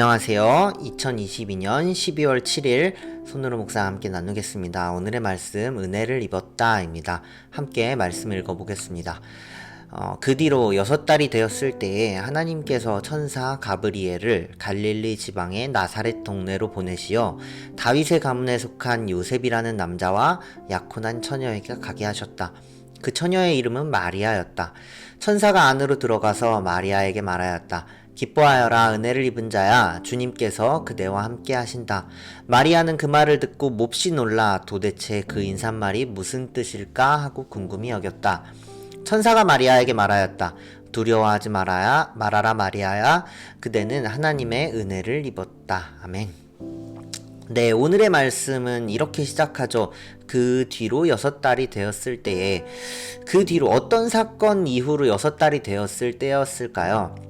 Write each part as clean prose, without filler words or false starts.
안녕하세요. 2022년 12월 7일 손으로 묵상 함께 나누겠습니다. 오늘의 말씀 은혜를 입었다입니다. 함께 말씀 읽어보겠습니다. 그 뒤로 6달이 되었을 때에 하나님께서 천사 가브리엘을 갈릴리 지방의 나사렛 동네로 보내시어 다윗의 가문에 속한 요셉이라는 남자와 약혼한 처녀에게 가게 하셨다. 그 처녀의 이름은 마리아였다. 천사가 안으로 들어가서 마리아에게 말하였다. 기뻐하여라, 은혜를 입은 자야, 주님께서 그대와 함께 하신다. 마리아는 그 말을 듣고 몹시 놀라 도대체 그 인사말이 무슨 뜻일까 하고 궁금히 여겼다. 천사가 마리아에게 말하였다. 두려워하지 말아라 마리아야, 그대는 하나님의 은혜를 입었다. 아멘. 네, 오늘의 말씀은 이렇게 시작하죠. 그 뒤로 6달이 되었을 때에, 그 뒤로 어떤 사건 이후로 6달이 되었을 때였을까요?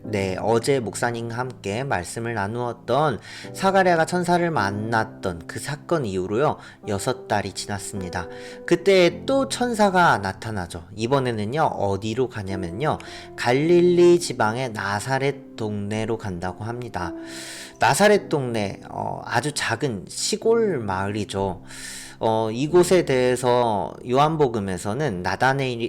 네, 어제 목사님과 함께 말씀을 나누었던 사가랴가 천사를 만났던 그 사건 이후로요 6달이 지났습니다. 그때 또 천사가 나타나죠. 이번에는요 어디로 가냐면요 갈릴리 지방의 나사렛 동네로 간다고 합니다. 나사렛 동네 아주 작은 시골 마을이죠. 이곳에 대해서 요한복음에서는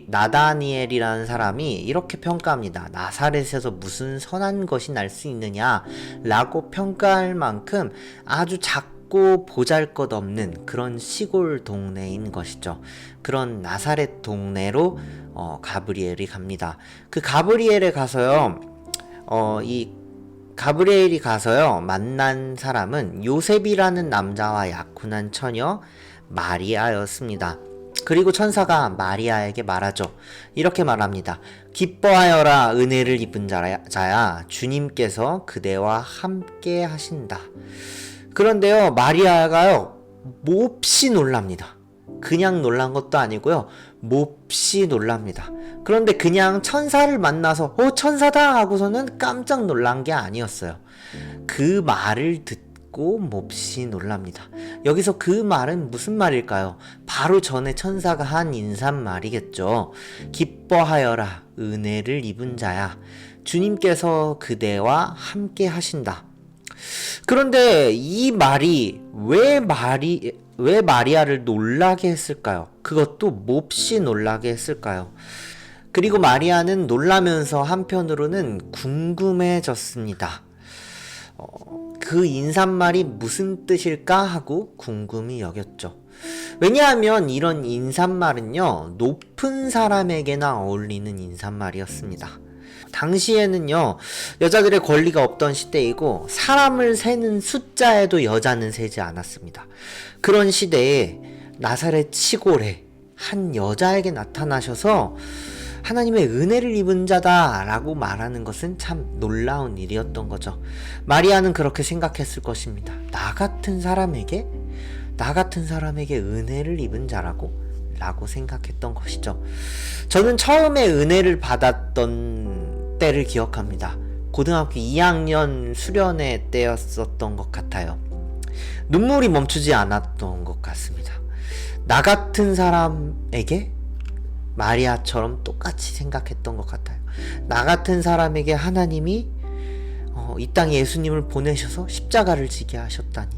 나다니엘이라는 사람이 이렇게 평가합니다. 나사렛에서 무슨 선한 것이 날 수 있느냐 라고 평가할 만큼 아주 작고 보잘것없는 그런 시골 동네인 것이죠. 그런 나사렛 동네로 가브리엘이 갑니다. 그 가브리엘이 가서요 만난 사람은 요셉이라는 남자와 약혼한 처녀 마리아였습니다. 그리고 천사가 마리아에게 말하죠. 이렇게 말합니다. 기뻐하여라, 은혜를 입은 자야, 주님께서 그대와 함께 하신다. 그런데요 마리아가요 몹시 놀랍니다. 그냥 놀란 것도 아니고요 몹시 놀랍니다. 그런데 그냥 천사를 만나서 천사다 하고서는 깜짝 놀란 게 아니었어요. 그 말을 듣고 몹시 놀랍니다. 여기서 그 말은 무슨 말일까요? 바로 전에 천사가 한 인사말이겠죠. 기뻐하여라, 은혜를 입은 자야, 주님께서 그대와 함께 하신다. 그런데 이 말이 왜 마리아를 놀라게 했을까요? 그것도 몹시 놀라게 했을까요? 그리고 마리아는 놀라면서 한편으로는 궁금해졌습니다. 그 인사말이 무슨 뜻일까 하고 궁금히 여겼죠. 왜냐하면 이런 인사말은요 높은 사람에게나 어울리는 인사말이었습니다. 당시에는요 여자들의 권리가 없던 시대이고 사람을 세는 숫자에도 여자는 세지 않았습니다. 그런 시대에 나사렛 시골에 한 여자에게 나타나셔서 하나님의 은혜를 입은 자다 라고 말하는 것은 참 놀라운 일이었던 거죠. 마리아는 그렇게 생각했을 것입니다. 나 같은 사람에게 은혜를 입은 자라고 생각했던 것이죠. 저는 처음에 은혜를 받았던 때를 기억합니다. 고등학교 2학년 수련회 때였었던 것 같아요. 눈물이 멈추지 않았던 것 같습니다. 나 같은 사람에게 마리아처럼 똑같이 생각했던 것 같아요. 나 같은 사람에게 하나님이 이 땅에 예수님을 보내셔서 십자가를 지게 하셨다니,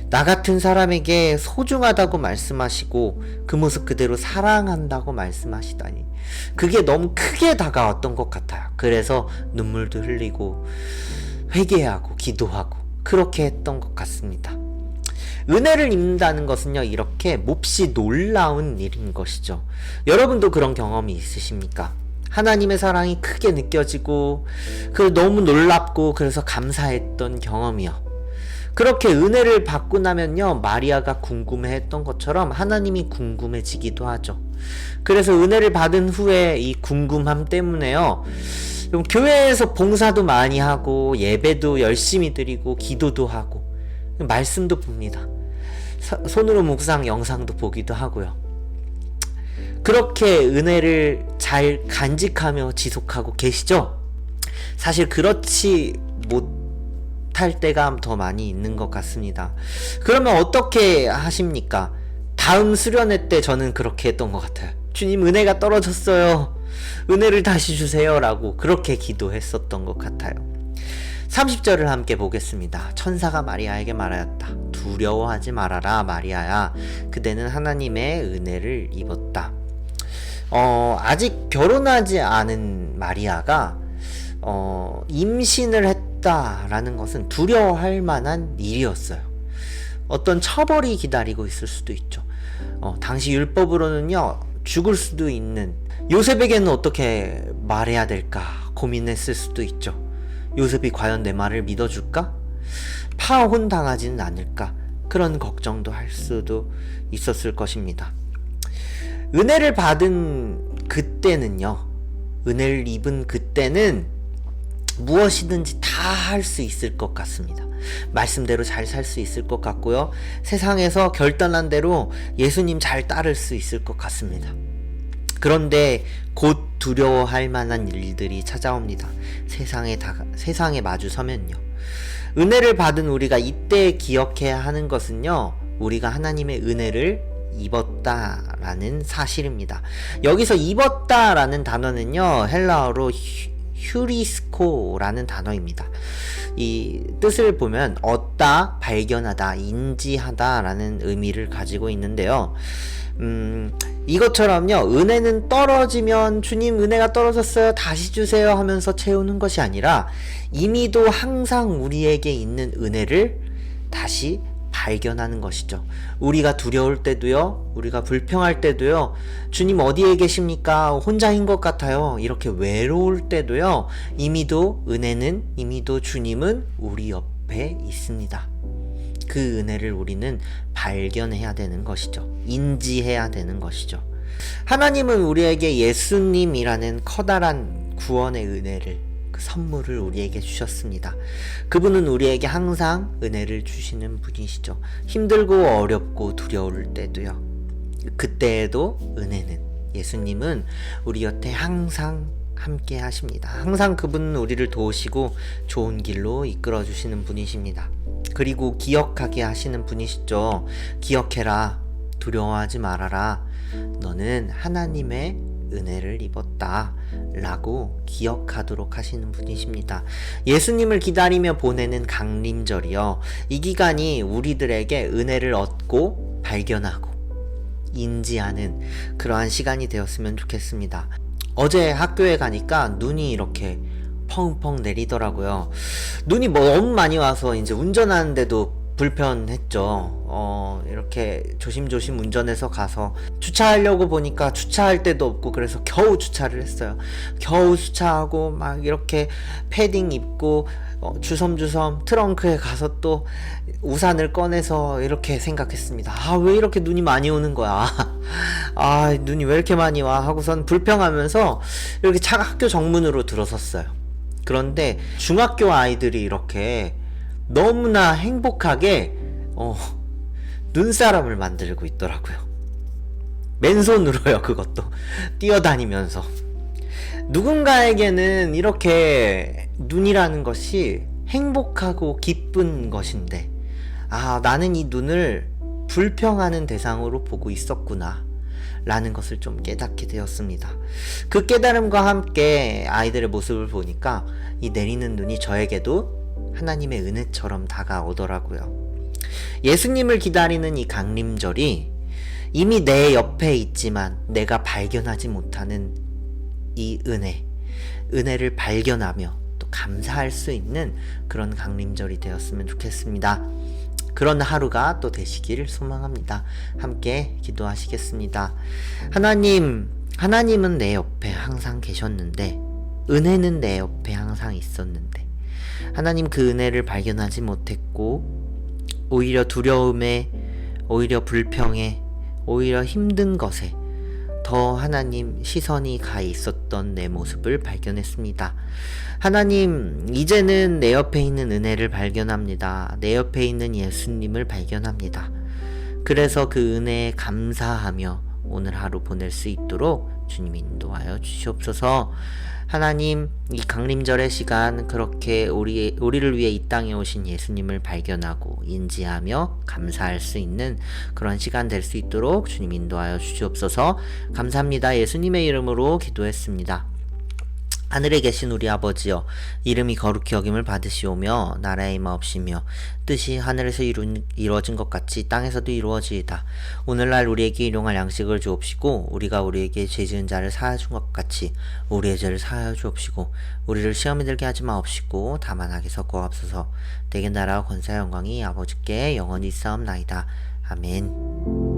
나 같은 사람에게 소중하다고 말씀하시고 그 모습 그대로 사랑한다고 말씀하시다니, 그게 너무 크게 다가왔던 것 같아요. 그래서 눈물도 흘리고 회개하고 기도하고 그렇게 했던 것 같습니다. 은혜를 입는다는 것은요 이렇게 몹시 놀라운 일인 것이죠. 여러분도 그런 경험이 있으십니까? 하나님의 사랑이 크게 느껴지고 너무 놀랍고 그래서 감사했던 경험이요. 그렇게 은혜를 받고 나면요 마리아가 궁금해했던 것처럼 하나님이 궁금해지기도 하죠. 그래서 은혜를 받은 후에 이 궁금함 때문에요 교회에서 봉사도 많이 하고 예배도 열심히 드리고 기도도 하고 말씀도 봅니다. 손으로 묵상 영상도 보기도 하고요. 그렇게 은혜를 잘 간직하며 지속하고 계시죠? 사실 그렇지 못할 때가 더 많이 있는 것 같습니다. 그러면 어떻게 하십니까? 다음 수련회 때 저는 그렇게 했던 것 같아요. 주님, 은혜가 떨어졌어요. 은혜를 다시 주세요 라고 그렇게 기도했었던 것 같아요. 30절을 함께 보겠습니다. 천사가 마리아에게 말하였다. 두려워하지 말아라 마리아야. 그대는 하나님의 은혜를 입었다. 아직 결혼하지 않은 마리아가 임신을 했다라는 것은 두려워할 만한 일이었어요. 어떤 처벌이 기다리고 있을 수도 있죠. 당시 율법으로는요, 죽을 수도 있는, 요셉에게는 어떻게 말해야 될까 고민했을 수도 있죠. 요셉이 과연 내 말을 믿어줄까? 파혼 당하지는 않을까? 그런 걱정도 할 수도 있었을 것입니다. 은혜를 받은 그때는요, 은혜를 입은 그때는 무엇이든지 다 할 수 있을 것 같습니다. 말씀대로 잘 살 수 있을 것 같고요. 세상에서 결단한 대로 예수님 잘 따를 수 있을 것 같습니다. 그런데 곧 두려워할 만한 일들이 찾아옵니다. 세상에 마주 서면요. 은혜를 받은 우리가 이때 기억해야 하는 것은요, 우리가 하나님의 은혜를 입었다라는 사실입니다. 여기서 입었다라는 단어는요, 헬라어로 휴리스코라는 단어입니다. 이 뜻을 보면 얻다, 발견하다, 인지하다라는 의미를 가지고 있는데요. 이것처럼요, 은혜는 떨어지면 주님 은혜가 떨어졌어요, 다시 주세요 하면서 채우는 것이 아니라 이미도 항상 우리에게 있는 은혜를 다시 발견하는 것이죠. 우리가 두려울 때도요, 우리가 불평할 때도요, 주님 어디에 계십니까? 혼자인 것 같아요. 이렇게 외로울 때도요, 이미도 은혜는, 이미도 주님은 우리 옆에 있습니다. 그 은혜를 우리는 발견해야 되는 것이죠. 인지해야 되는 것이죠. 하나님은 우리에게 예수님이라는 커다란 구원의 은혜를, 그 선물을 우리에게 주셨습니다. 그분은 우리에게 항상 은혜를 주시는 분이시죠. 힘들고 어렵고 두려울 때도요, 그때에도 은혜는, 예수님은 우리 곁에 항상 함께 하십니다. 항상 그분은 우리를 도우시고 좋은 길로 이끌어 주시는 분이십니다. 그리고 기억하게 하시는 분이시죠. 기억해라, 두려워하지 말아라, 너는 하나님의 은혜를 입었다 라고 기억하도록 하시는 분이십니다. 예수님을 기다리며 보내는 강림절이요, 이 기간이 우리들에게 은혜를 얻고 발견하고 인지하는 그러한 시간이 되었으면 좋겠습니다. 어제 학교에 가니까 눈이 이렇게 펑펑 내리더라고요. 눈이 너무 많이 와서 이제 운전하는데도 불편했죠. 이렇게 조심조심 운전해서 가서 주차하려고 보니까 주차할 데도 없고, 그래서 겨우 주차를 했어요. 겨우 주차하고 막 이렇게 패딩 입고 주섬주섬 트렁크에 가서 또 우산을 꺼내서 이렇게 생각했습니다. 왜 이렇게 눈이 많이 오는 거야? 눈이 왜 이렇게 많이 와? 하고선 불평하면서 이렇게 차가 학교 정문으로 들어섰어요. 그런데 중학교 아이들이 이렇게 너무나 행복하게 눈사람을 만들고 있더라고요. 맨손으로요. 그것도 뛰어다니면서. 누군가에게는 이렇게 눈이라는 것이 행복하고 기쁜 것인데, 나는 이 눈을 불평하는 대상으로 보고 있었구나 라는 것을 좀 깨닫게 되었습니다. 그 깨달음과 함께 아이들의 모습을 보니까 이 내리는 눈이 저에게도 하나님의 은혜처럼 다가오더라고요. 예수님을 기다리는 이 강림절이 이미 내 옆에 있지만 내가 발견하지 못하는 이 은혜를 발견하며 또 감사할 수 있는 그런 강림절이 되었으면 좋겠습니다. 그런 하루가 또 되시기를 소망합니다. 함께 기도하시겠습니다. 하나님은 내 옆에 항상 계셨는데, 은혜는 내 옆에 항상 있었는데, 하나님 그 은혜를 발견하지 못했고, 오히려 두려움에, 오히려 불평에, 오히려 힘든 것에 더 하나님 시선이 가 있었던 내 모습을 발견했습니다. 하나님, 이제는 내 옆에 있는 은혜를 발견합니다. 내 옆에 있는 예수님을 발견합니다. 그래서 그 은혜에 감사하며 오늘 하루 보낼 수 있도록 주님 인도하여 주시옵소서. 하나님, 이 강림절의 시간 그렇게 우리를 위해 이 땅에 오신 예수님을 발견하고 인지하며 감사할 수 있는 그런 시간 될 수 있도록 주님 인도하여 주시옵소서. 감사합니다. 예수님의 이름으로 기도했습니다. 하늘에 계신 우리 아버지여, 이름이 거룩히 여김을 받으시오며 나라의 임하옵시며 뜻이 하늘에서 이루어진 것 같이 땅에서도 이루어지이다. 오늘날 우리에게 일용할 양식을 주옵시고 우리가 우리에게 죄 지은 자를 사하여 준 것 같이 우리의 죄를 사하여 주옵시고 우리를 시험에 들게 하지 마옵시고 다만 악에서 구하옵소서. 대개 나라와 권세와 영광이 아버지께 영원히 있사옵나이다. 아멘.